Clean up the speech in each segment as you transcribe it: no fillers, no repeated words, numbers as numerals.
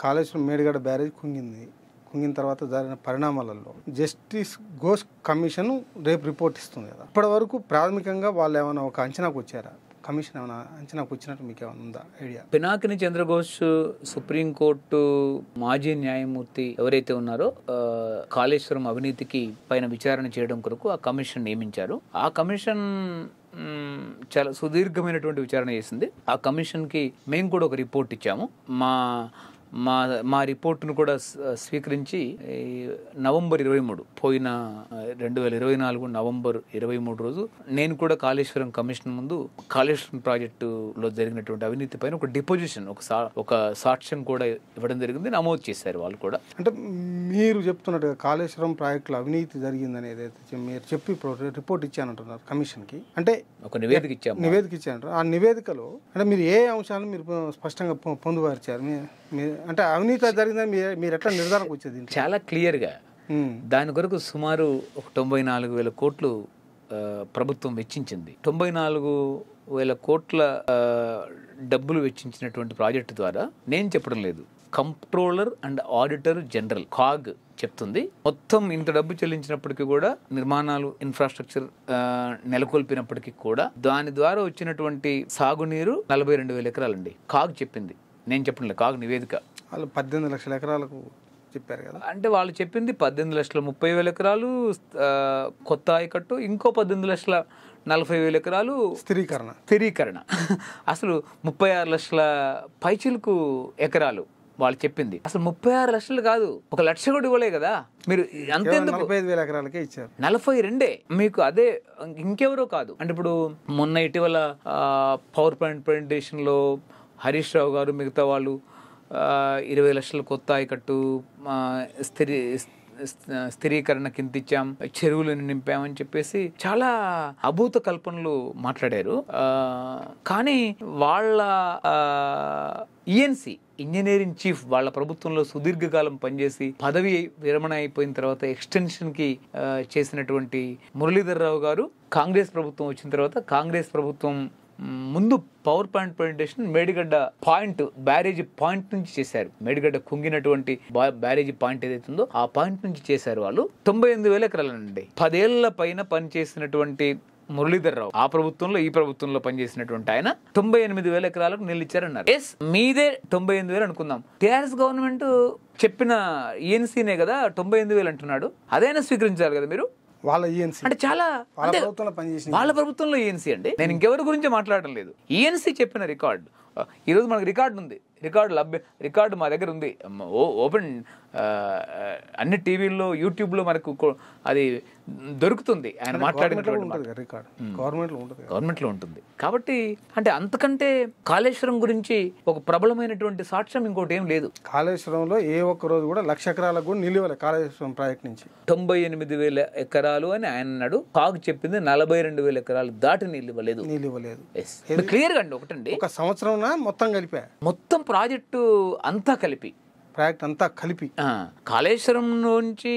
Kaleshwaram Medigadda barrage కుంగిన తర్వాత జరిగిన పరిణామాలలో justice Ghosh commission రేపు రిపోర్ట్ ఇస్తుంది కదా. ఇప్పటి వరకు ప్రాథమికంగా వాళ్ళు ఏమైనా ఒక అంచనాకు వచ్చారా? కమిషన్ ఏమైనా అంచనాకు వచ్చినట్టు మీకు ఏమైనా ఉందా ఐడియా? పినాకిని చంద్రఘోష్ సుప్రీంకోర్టు మాజీ న్యాయమూర్తి ఎవరైతే ఉన్నారో కాళేశ్వరం అవినీతికి పైన విచారణ చేయడం కొరకు ఆ కమిషన్ నియమించారు. ఆ కమిషన్ చాలా సుదీర్ఘమైనటువంటి విచారణ చేసింది. ఆ కమిషన్కి మేము కూడా ఒక రిపోర్ట్ ఇచ్చాము. మా రిపోర్టును కూడా స్వీకరించి నవంబర్ 23 పోయిన 2024 నవంబర్ 23 రోజు నేను కూడా కాళేశ్వరం కమిషన్ ముందు కాళేశ్వరం ప్రాజెక్టులో జరిగినటువంటి అవినీతి పైన ఒక డిపోజిషన్ ఒక సాక్ష్యం కూడా ఇవ్వడం జరిగింది. నమోదు చేశారు వాళ్ళు కూడా. అంటే మీరు చెప్తున్నట్టుగా కాళేశ్వరం ప్రాజెక్టులో అవినీతి జరిగిందని ఏదైతే మీరు చెప్పి రిపోర్ట్ ఇచ్చానంటున్నారు కమిషన్కి, అంటే ఒక నివేదిక ఇచ్చానంటారు. ఆ నివేదికలో అంటే మీరు ఏ అంశాలను మీరు స్పష్టంగా పొందుపరిచారు? అంటే అవినీతి జరిగిందని మీరు ఎట్లా నిర్ధారణకు వచ్చేది? చాలా క్లియర్గా దాని కొరకు సుమారు 94,000 కోట్లు ప్రభుత్వం వెచ్చించింది. 94,000 కోట్ల డబ్బులు వెచ్చించినటువంటి ప్రాజెక్టు ద్వారా నేను చెప్పడం లేదు, comptroller and auditor general CAG చెప్తుంది. మొత్తం ఇంత డబ్బు చెల్లించినప్పటికీ కూడా, నిర్మాణాలు ఇన్ఫ్రాస్ట్రక్చర్ నెలకొల్పినప్పటికీ కూడా దాని ద్వారా వచ్చినటువంటి సాగునీరు 42,000 ఎకరాలండి. కాగ్ చెప్పింది, నేను చెప్పడం లేదు. కాగ్ నివేదిక వాళ్ళు 18 లక్షల ఎకరాలకు చెప్పారు కదా. అంటే వాళ్ళు చెప్పింది 18,30,000 ఎకరాలు కొత్త ఆయకట్టు, ఇంకో 18,40,000 ఎకరాలు స్థిరీకరణ. అసలు 36 లక్షల పైచిలకు ఎకరాలు వాళ్ళు చెప్పింది. అసలు 36 లక్షలు కాదు, 1 లక్ష కూడా ఇవ్వలే కదా మీరు. అంతేందుకు 45,000 ఎకరాలకే ఇచ్చారు. 42 మీకు, అదే ఇంకెవరో కాదు. అంటే ఇప్పుడు మొన్న ఇటీవల పవర్ పాయింట్ ప్రజెంటేషన్ లో హరీష్ రావు గారు మిగతా వాళ్ళు 20 లక్షల కొత్త ఆయకట్టు స్థిరీకరణ కింద ఇచ్చాం, చెరువులను నింపామని చెప్పేసి చాలా అభూత కల్పనలు మాట్లాడారు. కానీ వాళ్ళ ఈఎన్సీ ఇంజనీరింగ్ చీఫ్ వాళ్ళ ప్రభుత్వంలో సుదీర్ఘకాలం పనిచేసి పదవి విరమణ అయిపోయిన తర్వాత ఎక్స్టెన్షన్ కి చేసినటువంటి మురళీధర్ రావు గారు కాంగ్రెస్ ప్రభుత్వం వచ్చిన తర్వాత కాంగ్రెస్ ప్రభుత్వం ముందు power point presentation Medigadda point barrage point నుంచి చేశారు. మేడిగడ్డ కుంగినటువంటి బ్యారేజ్ పాయింట్ ఏదైతే ఉందో ఆ పాయింట్ నుంచి చేశారు వాళ్ళు. 98,000 ఎకరాలండి. 10 ఏళ్ల పైన పనిచేసినటువంటి మురళీధర్ రావు ఆ ప్రభుత్వంలో ఈ ప్రభుత్వంలో పనిచేసినటువంటి ఆయన 98,000 ఎకరాలకు నీళ్ళు ఇచ్చారన్నారు. ఎస్, మీదే 98,000 అనుకుందాం. టీఆర్ఎస్ గవర్నమెంట్ చెప్పిన ఈఎన్సీనే కదా 98,000 అంటున్నాడు. అదైనా స్వీకరించాలి కదా మీరు. వాళ్ళ ఈఎన్సీ అంటే చాలా వాళ్ళ ప్రభుత్వంలో ఈఎన్సీ అండి. నేను ఇంకెవరి గురించి మాట్లాడడం లేదు. ఈఎన్సీ చెప్పిన రికార్డు ఈరోజు మనకు రికార్డు ఉంది. రికార్డు మా దగ్గర ఉంది. ఓపెన్ అన్ని టీవీల్లో యూట్యూబ్లో మనకు అది దొరుకుతుంది. ఆయన మాట్లాడినటువంటి గవర్నమెంట్లో ఉంటుంది. కాబట్టి అంటే అంతకంటే కాళేశ్వరం గురించి ఒక ప్రబలమైనటువంటి సాక్ష్యం ఇంకోటి ఏం లేదు. కాళేశ్వరంలో ఏ ఒక్క రోజు కూడా 1,00,000 ఎకరాలకు కూడా నిలువలే. కాళేశ్వరం ప్రాజెక్ట్ నుంచి 98,000 ఎకరాలు అని ఆయన అన్నాడు. కాగు చెప్పింది 42,000 ఎకరాలు దాటి నీళ్ళు ఇవ్వలేదు. క్లియర్ గా అండి. ఒకటండి, ఒక సంవత్సరం మొత్తం ప్రాజెక్టు అంతా కలిపి కాళేశ్వరం నుంచి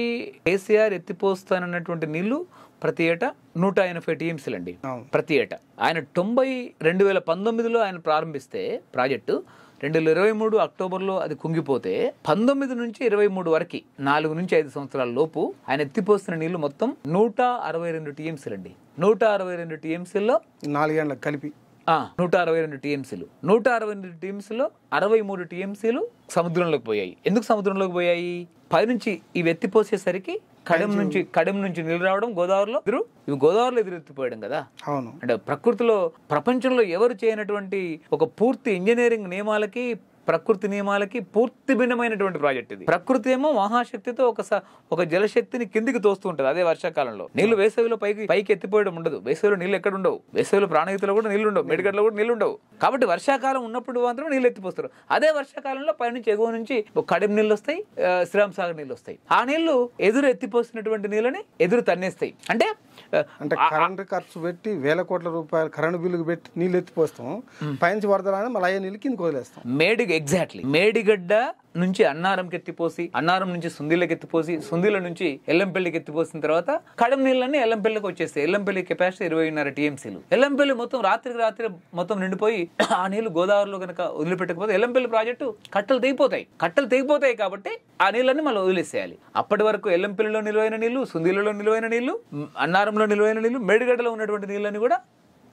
కేసీఆర్ ఎత్తిపోస్తానన్నటువంటి నీళ్లు ప్రతి ఏటా 180 టీఎంసీలు అండి. ప్రతి ఏటా ఆయన 2019లో ఆయన ప్రారంభిస్తే ప్రాజెక్టు 2023 అక్టోబర్లో అది కుంగిపోతే 19 నుంచి 23 వరకు 4 నుంచి 5 సంవత్సరాల లోపు ఆయన ఎత్తిపోస్తున్న నీళ్లు మొత్తం 162 టీఎంసీలు అండి. 162 టీఎంసీల్లో 4 ఏళ్ళకి కలిపి 162 టీఎంసీలు. 162 టీఎంసీలో 63 టీఎంసీలు సముద్రంలోకి పోయాయి. ఎందుకు సముద్రంలోకి పోయాయి? పైనుంచి ఇవి ఎత్తిపోసేసరికి కడెం నుంచి నీళ్ళు రావడం గోదావరిలో ఎదురెత్తిపోయడం కదా. అవును. అంటే ప్రకృతిలో ప్రపంచంలో ఎవరు చేయనటువంటి ఒక పూర్తి ఇంజనీరింగ్ నియమాలకి ప్రకృతి నియమాలకి పూర్తి భిన్నమైనటువంటి ప్రాజెక్ట్ ఇది. ప్రకృతి ఏమో మహాశక్తితో ఒక జలశక్తిని కిందికి తోస్తూ ఉంటుంది. అదే వర్షాకాలంలో నీళ్లు వేసవిలో పైకి ఎత్తిపోయడం ఉండదు. వేసవిలో నీళ్ళు ఎక్కడ ఉండవు. వేసవిలో ప్రాణహితలో కూడా నీళ్లు ఉండవు, మేడిగడ్డలో కూడా నీళ్లు ఉండవు. కాబట్టి వర్షాకాలం ఉన్నప్పుడు మాత్రం నీళ్ళు ఎత్తిపోస్తారు. అదే వర్షాకాలంలో పైనుంచి ఎగువ నుంచి కడెం నీళ్ళు వస్తాయి, శ్రీరామ్ సాగర్ నీళ్ళు వస్తాయి. ఆ నీళ్లు ఎదురు ఎత్తిపోసినటువంటి నీళ్ళని ఎదురు తన్నేస్తాయి. అంటే కరెంటు ఖర్చు పెట్టి 1,000 కోట్ల రూపాయలు కరెంటు బిల్లు పెట్టి నీళ్ళు ఎత్తిపోస్తాం, పైనుంచి వరదలని మళ్ళీ అయ్యే నీళ్ళు కిందకి వదిలేస్తాం. ఎగ్జాక్ట్లీ మేడిగడ్డ నుంచి అన్నారంకి ఎత్తిపోసి, అన్నారం నుంచి సుందీలకి ఎత్తిపోసి, సుందీల నుంచి ఎల్లంపల్లికి ఎత్తిపోసిన తర్వాత కడమ నీళ్ళన్నీ ఎల్లంపల్లికి వచ్చేస్తాయి. ఎల్లంపల్లి కెపాసిటీ 20.5 TMCలు. ఎల్లంపల్లి మొత్తం రాత్రికి రాత్రి మొత్తం నిండిపోయి ఆ నీళ్లు గోదావరిలో కనుక వదిలిపెట్టకపోతే ఎల్లంపల్లి ప్రాజెక్టు కట్టలు తెగిపోతాయి కాబట్టి ఆ నీళ్ళని మళ్ళీ వదిలేసేయాలి. అప్పటి వరకు ఎల్లంపల్లిలో నిలువైన నీళ్లు, సుందీలలో నిలువైన నీళ్లు, అన్నారంలో నిలువైన నీళ్లు, మేడిగడ్డలో ఉన్నటువంటి నీళ్ళని కూడా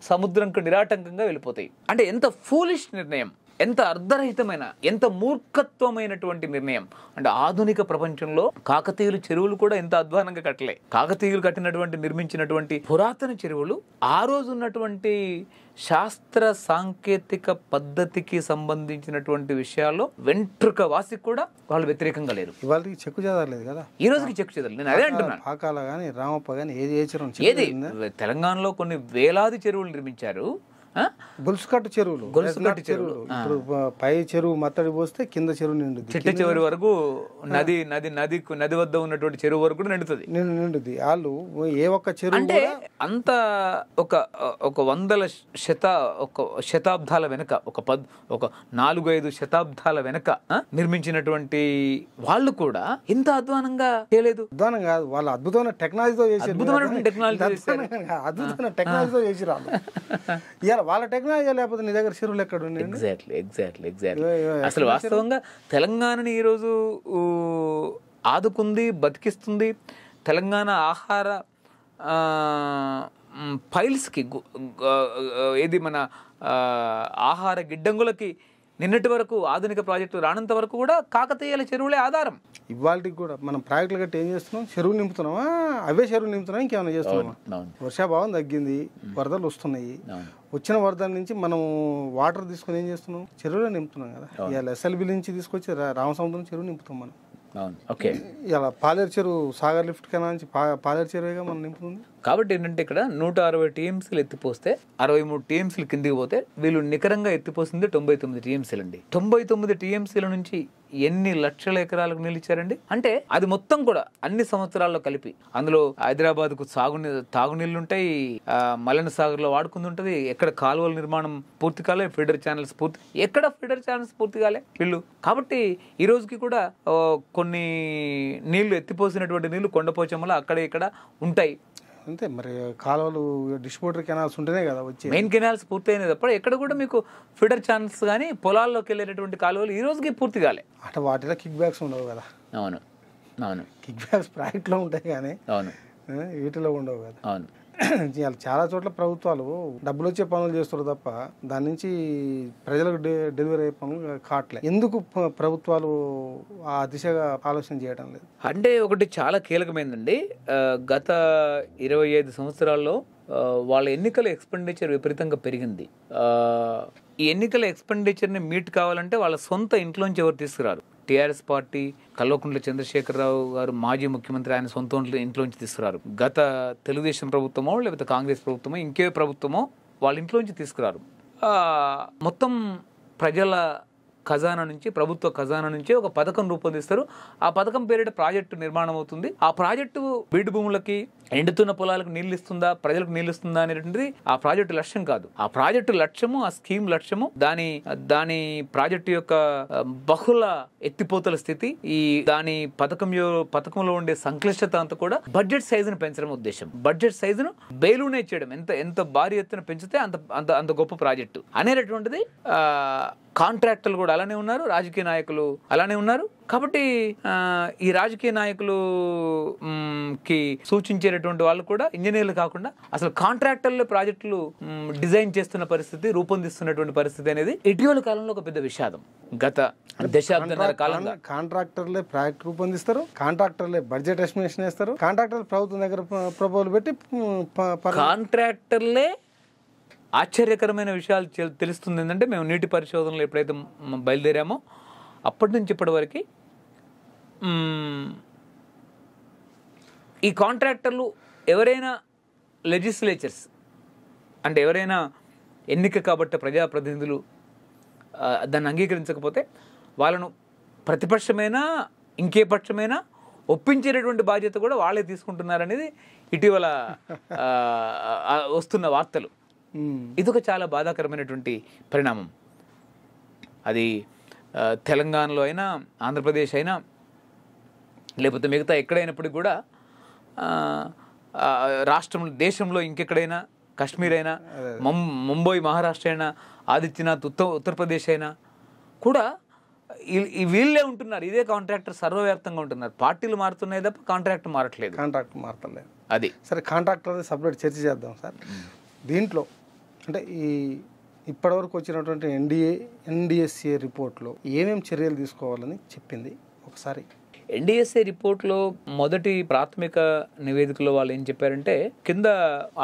సముద్రంకు నిరాటంకంగా వెళ్ళిపోతాయి. అంటే ఎంత ఫూలిష్ నిర్ణయం, ఎంత అర్ధరహితమైన, ఎంత మూర్ఖత్వమైనటువంటి నిర్ణయం. అంటే ఆధునిక ప్రపంచంలో కాకతీయులు చెరువులు కూడా ఎంత అధ్వానంగా కట్టలే. కాకతీయులు నిర్మించినటువంటి పురాతన చెరువులు ఆ రోజు ఉన్నటువంటి శాస్త్ర సాంకేతిక పద్ధతికి సంబంధించినటువంటి విషయాల్లో వెంట్రుక వాసి కూడా వాళ్ళు వ్యతిరేకంగా లేరు. ఇవాళకి చెక్కు చెదరలేదు కదా, ఈ రోజుకి చెక్కు చెదరలేదు. నేను అదే అంటున్నాను. పాకాల కానీ రామప్ప కానీ ఏది తెలంగాణలో కొన్ని వేలాది చెరువులు నిర్మించారు. గొలుసుకట్టు చెరువులు, ఇప్పుడు పై చెరువు మత్తడి పోస్తే కింద చెరువు నిండుది, చిట్ట చివరి వరకు నది వద్ద ఉన్నటువంటి చెరువు వరకు నిండుది. వాళ్ళు ఏ ఒక్క చెరువు అంటే అంత ఒక వందల శతాబ్దాల వెనక, ఒక 4-5 శతాబ్దాల వెనక నిర్మించినటువంటి వాళ్ళు కూడా ఇంత అధ్వానంగా చేయలేదు. అధ్వానం కాదు, వాళ్ళు అద్భుతమైన టెక్నాలజీతో చేసి రాళ్ళు. వాళ్ళ టెక్నాలజీ లేకపోతే నీ దగ్గర చెరువులు ఎక్కడ ఉన్నాయి? ఎగ్జాక్ట్లీ. అసలు వాస్తవంగా తెలంగాణని ఈరోజు ఆదుకుంది, బతికిస్తుంది. తెలంగాణ ఆహార ఫైల్స్కి ఏది మన ఆహార గిడ్డంగులకి నిన్నటి వరకు ఆధునిక ప్రాజెక్టు రానంత వరకు కూడా కాకతీయుల చెరువులే ఆధారం. ఇవాళకి కూడా మనం ప్రాజెక్టులు గట్టి ఏం చేస్తున్నాం? చెరువు నింపుతున్నామా? అవే చెరువు నింపుతున్నాం, ఇంకేమైనా చేస్తున్నామా? వర్షాభావం తగ్గింది, వరదలు వస్తున్నాయి. వచ్చిన వరదల నుంచి మనం వాటర్ తీసుకుని ఏం చేస్తున్నాం? చెరువులో నింపుతున్నాం కదా. ఇవాళ SLB నుంచి తీసుకొచ్చి రామసముద్రం చెరువు నింపుతాం మనం. ఇలా పాలేరు చెరువు సాగర్ లిఫ్ట్ కెనాల్ నుంచి పాలేరు చెరువుగా మనం నింపుతుంది. కాబట్టి ఏంటంటే ఇక్కడ 160 TMCలు ఎత్తిపోస్తే 63 TMCలు కిందికి పోతే వీళ్ళు నికరంగా ఎత్తిపోసింది 99 TMCలు అండి. 99 TMCల నుంచి ఎన్ని లక్షల ఎకరాలకు నీళ్ళు ఇచ్చారండి? అంటే అది మొత్తం కూడా అన్ని సంవత్సరాల్లో కలిపి, అందులో హైదరాబాద్ కు తాగునీళ్లు ఉంటాయి, మల్లన సాగర్ లో వాడుకుంది ఉంటది, ఎక్కడ కాలువల నిర్మాణం పూర్తి కాలే, ఫీడర్ ఛానల్స్ పూర్తి కాలే వీళ్ళు. కాబట్టి ఈ రోజుకి కూడా కొన్ని నీళ్లు ఎత్తిపోసినటువంటి నీళ్లు కొండపోచమ్మలో అక్కడ ఇక్కడ ఉంటాయి. అంతే మరి, కాలువలు డిస్ట్రిబ్యూటర్ కెనాల్స్ ఉంటేనే కదా వచ్చి మెయిన్ కెనాల్స్ పూర్తయినది తప్ప ఎక్కడ కూడా మీకు ఫీడర్ ఛానల్స్ కానీ పొలాల్లోకి వెళ్ళేటటువంటి కాలువలు ఈ రోజుకి పూర్తి కాలే. అంటే వాటిలో కిక్ బ్యాక్స్ ఉండవు కదా. అవును, కిక్ బ్యాక్స్ ప్రాజెక్ట్లో ఉంటాయి కానీ వీటిలో ఉండవు కదా. అవును, చాలా చోట్ల ప్రభుత్వాలు డబ్బులు వచ్చే పనులు చేస్తారు తప్ప దాని నుంచి ప్రజలకు డెలివరీ అయ్యే పనులు కావట్లేదు. ఎందుకు ప్రభుత్వాలు ఆ దిశగా ఆలోచన చేయడం లేదు? అంటే ఒకటి చాలా కీలకమైందండి. గత 25 సంవత్సరాల్లో వాళ్ళ ఎన్నికల ఎక్స్పెండిచర్ విపరీతంగా పెరిగింది. ఈ ఎన్నికల ఎక్స్పెండిచర్ని మీట్ కావాలంటే వాళ్ళ సొంత ఇంట్లోంచి ఎవరు తీసుకురారు. టీఆర్ఎస్ పార్టీ కల్వకుంట్ల చంద్రశేఖరరావు గారు మాజీ ముఖ్యమంత్రి, ఆయన సొంత ఇంట్లోంచి తీసుకురారు. గత తెలుగుదేశం ప్రభుత్వమో లేకపోతే కాంగ్రెస్ ప్రభుత్వమో ఇంకే ప్రభుత్వమో వాళ్ళ ఇంట్లోంచి తీసుకురారు. మొత్తం ప్రజల ఖజానా నుంచి, ప్రభుత్వ ఖజానా నుంచి ఒక పథకం రూపొందిస్తారు. ఆ పథకం పేరిట ప్రాజెక్టు నిర్మాణం అవుతుంది. ఆ ప్రాజెక్టు బీడు భూములకి, ఎండుతున్న పొలాలకు నీళ్ళు ఇస్తుందా, ప్రజలకు నీళ్ళు ఇస్తుందా అనేటువంటిది ఆ ప్రాజెక్టు లక్ష్యం కాదు. ఆ ప్రాజెక్టు లక్ష్యము, ఆ స్కీమ్ లక్ష్యము, దాని ప్రాజెక్టు యొక్క బహుళ ఎత్తిపోతల స్థితి, ఈ దాని పథకంలో ఉండే సంక్లిష్టత అంతా కూడా బడ్జెట్ సైజును పెంచడం ఉద్దేశం. బడ్జెట్ సైజును బేలూనే చేయడం, ఎంత భారీ ఎత్తున పెంచితే అంత గొప్ప ప్రాజెక్టు అనేటటువంటిది. కాంట్రాక్టర్లు కూడా అలానే ఉన్నారు, రాజకీయ నాయకులు అలానే ఉన్నారు. కాబట్టి ఈ రాజకీయ నాయకులు కి సూచించేటటువంటి వాళ్ళు కూడా ఇంజనీర్లు కాకుండా అసలు కాంట్రాక్టర్లు ప్రాజెక్టులు డిజైన్ చేస్తున్న పరిస్థితి, రూపొందిస్తున్నటువంటి పరిస్థితి అనేది ఇటీవల కాలంలో ఒక పెద్ద విషాదం. గత దశాబ్దాల కాలంగా కాంట్రాక్టర్లే ప్రాజెక్ట్ రూపొందిస్తారు, కాంట్రాక్టర్లే బడ్జెట్ ఎస్టిమేషన్ వేస్తారు, కాంట్రాక్టర్లు ప్రభుత్వం దగ్గర ప్రపోజల్ పెట్టి కాంట్రాక్టర్లే ఆశ్చర్యకరమైన విషయాలు తెలుస్తుంది. ఏంటంటే మేము నీటి పరిశోధనలు ఎప్పుడైతే బయలుదేరామో అప్పటి నుంచి ఇప్పటి వరకు ఈ కాంట్రాక్టర్లు ఎవరైనా లెజిస్లేచర్స్ అంటే ఎవరైనా ఎన్నిక కాబట్టి ప్రజాప్రతినిధులు దాన్ని అంగీకరించకపోతే వాళ్ళను ప్రతిపక్షమైనా ఇంకే పక్షమైనా ఒప్పించేటటువంటి బాధ్యత కూడా వాళ్ళే తీసుకుంటున్నారనేది ఇటీవల వస్తున్న వార్తలు. ఇదొక చాలా బాధాకరమైనటువంటి పరిణామం. అది తెలంగాణలో అయినా, ఆంధ్రప్రదేశ్ అయినా, లేకపోతే మిగతా ఎక్కడైనప్పటికీ కూడా రాష్ట్రంలో, దేశంలో ఇంకెక్కడైనా, కాశ్మీర్ అయినా, ముంబై, మహారాష్ట్ర అయినా, ఆదిత్యనాథ్ ఉత్తరప్రదేశ్ అయినా కూడా వీళ్ళే ఉంటున్నారు. ఇదే కాంట్రాక్టర్ సర్వవ్యాప్తంగా ఉంటున్నారు. పార్టీలు మారుతున్నాయి తప్ప కాంట్రాక్ట్ మారట్లేదు. కాంట్రాక్ట్ మారట్లేదు. అది సరే, కాంట్రాక్టర్ సపరేట్ చర్చ చేద్దాం సార్. దీంట్లో అంటే ఇప్పటివరకు వచ్చినటువంటి ఎన్డిఎస్ఏ రిపోర్ట్లో ఏమేమి చర్యలు తీసుకోవాలని చెప్పింది ఒకసారి. ఎన్డిఎస్ఏ రిపోర్ట్లో మొదటి ప్రాథమిక నివేదికలో వాళ్ళు ఏం చెప్పారంటే, కింద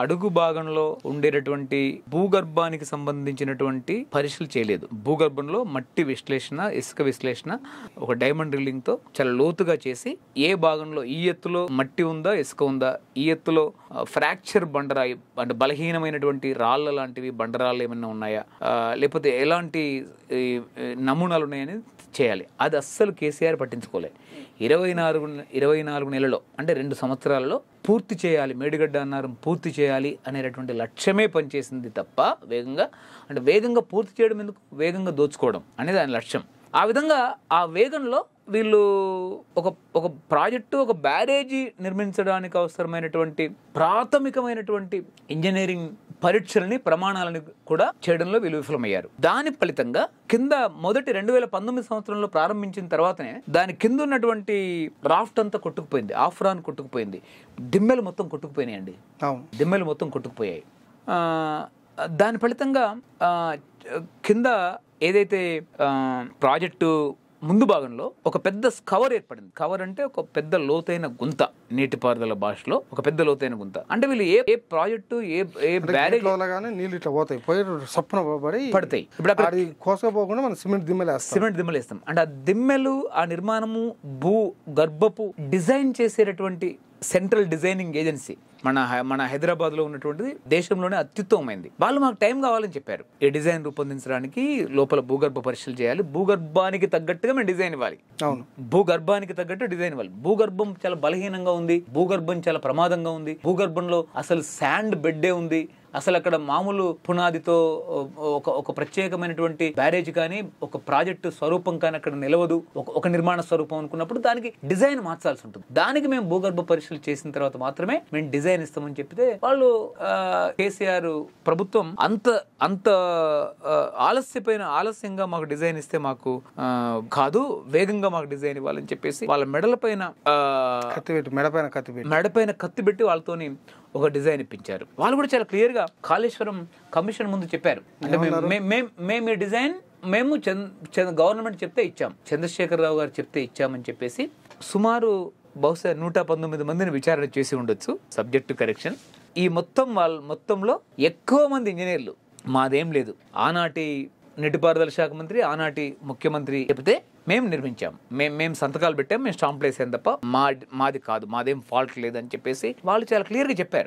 అడుగు భాగంలో ఉండేటటువంటి భూగర్భానికి సంబంధించినటువంటి పరీక్షలు చేయలేదు. భూగర్భంలో మట్టి విశ్లేషణ, ఇసుక విశ్లేషణ ఒక డైమండ్ డ్రిల్లింగ్ తో చాలా లోతుగా చేసి, ఏ భాగంలో ఈ ఎత్తులో మట్టి ఉందా, ఇసుక ఉందా, ఈ ఎత్తులో ఫ్రాక్చర్ బండరాయి అంటే బలహీనమైనటువంటి రాళ్ళ లాంటివి బండరాళ్ళు ఏమైనా ఉన్నాయా, లేకపోతే ఎలాంటి నమూనాలు ఉన్నాయని చేయాలి. అది అస్సలు కేసీఆర్ పట్టించుకోలేదు. 24 నెలలో అంటే 2 సంవత్సరాలలో పూర్తి చేయాలి, మేడిగడ్డ అన్నారు పూర్తి చేయాలి అనేటటువంటి లక్ష్యమే పనిచేసింది తప్ప వేగంగా పూర్తి చేయడం ఎందుకు, వేగంగా దోచుకోవడం అనేది ఆయన లక్ష్యం. ఆ విధంగా ఆ వేగంలో వీళ్ళు ఒక ప్రాజెక్టు, ఒక బ్యారేజీ నిర్మించడానికి అవసరమైనటువంటి ప్రాథమికమైనటువంటి ఇంజనీరింగ్ పరీక్షల్ని, ప్రమాణాలను కూడా చేయడంలో వీళ్ళు విఫలమయ్యారు. దాని ఫలితంగా కింద మొదటి 2019 సంవత్సరంలో ప్రారంభించిన తర్వాతనే దాని కింద ఉన్నటువంటి రాఫ్ట్ అంతా కొట్టుకుపోయింది, ఆఫ్రాన్ కొట్టుకుపోయింది, దిమ్మెలు మొత్తం కొట్టుకుపోయినాయండి. దిమ్మెలు మొత్తం కొట్టుకుపోయాయి. దాని ఫలితంగా కింద ఏదైతే ప్రాజెక్టు ముందు భాగంలో ఒక పెద్ద కవర్ ఏర్పడింది. కవర్ అంటే ఒక పెద్ద లోతైన గుంత, నీటిపారుదల భాషలో ఒక పెద్ద లోతైన గుంత. అంటే వీళ్ళు ఏ ప్రాజెక్టు, ఏ బ్యారేజ్ నీళ్ళు ఇట్లా పోతాయి, సప్పున పడతాయి. ఇప్పుడు అక్కడ కోసపోకుండా మనం సిమెంట్ దిమ్మలు వేస్తాం. అంటే ఆ దిమ్మెలు, ఆ నిర్మాణము, భూ గర్భపు డిజైన్ చేసేటటువంటి సెంట్రల్ డిజైనింగ్ ఏజెన్సీ మన హైదరాబాద్ లో ఉన్నటువంటిది దేశంలోనే అత్యుత్తమమైంది. వాళ్ళు మాకు టైం కావాలని చెప్పారు. ఈ డిజైన్ రూపొందించడానికి లోపల భూగర్భ పరీక్షలు చేయాలి, భూగర్భానికి తగ్గట్టుగా మేము డిజైన్ ఇవ్వాలి. భూగర్భానికి తగ్గట్టు డిజైన్ ఇవ్వాలి. భూగర్భం చాలా బలహీనంగా ఉంది, భూగర్భం చాలా ప్రమాదంగా ఉంది, భూగర్భంలో అసలు శాండ్ బెడ్డే ఉంది, అసలు అక్కడ మామూలు పునాదితో ఒక ప్రత్యేకమైనటువంటి బ్యారేజ్ కానీ, ఒక ప్రాజెక్టు స్వరూపం కానీ అక్కడ నిలవదు, ఒక నిర్మాణ స్వరూపం అనుకున్నప్పుడు దానికి డిజైన్ మార్చాల్సి ఉంటుంది. దానికి మేము భూగర్భ పరీక్షలు చేసిన తర్వాత మాత్రమే మేము డిజైన్ ఇస్తామని చెప్తే వాళ్ళు కేసీఆర్ ప్రభుత్వం అంత ఆలస్యంగా మాకు డిజైన్ ఇస్తే మాకు కాదు, వేగంగా మాకు డిజైన్ ఇవ్వాలని చెప్పేసి వాళ్ళ మెడపైన కత్తి పెట్టి వాళ్ళతోని ఒక డిజైన్ ఇప్పించారు. వాళ్ళు కూడా చాలా క్లియర్ గా కాళేశ్వరం కమిషన్ ముందు చెప్పారు. అంటే మేము ఈ డిజైన్ మేము గవర్నమెంట్ చెప్తే ఇచ్చాం, చంద్రశేఖరరావు గారు చెప్తే ఇచ్చామని చెప్పేసి సుమారు బహుశా 119 మందిని విచారణ చేసి ఉండొచ్చు, సబ్జెక్టు కరెక్షన్. ఈ మొత్తంలో ఎక్కువ మంది ఇంజనీర్లు, మాదేం లేదు, ఆనాటి నీటిపారుదల శాఖ మంత్రి, ఆనాటి ముఖ్యమంత్రి చెప్తే మేము నిర్మించాం, మేము సంతకాలు పెట్టాం, మేము స్టాంపులు వేసాం తప్ప మాది కాదు, మాదేం ఫాల్ట్ లేదని చెప్పేసి వాళ్ళు చాలా క్లియర్గా చెప్పారు.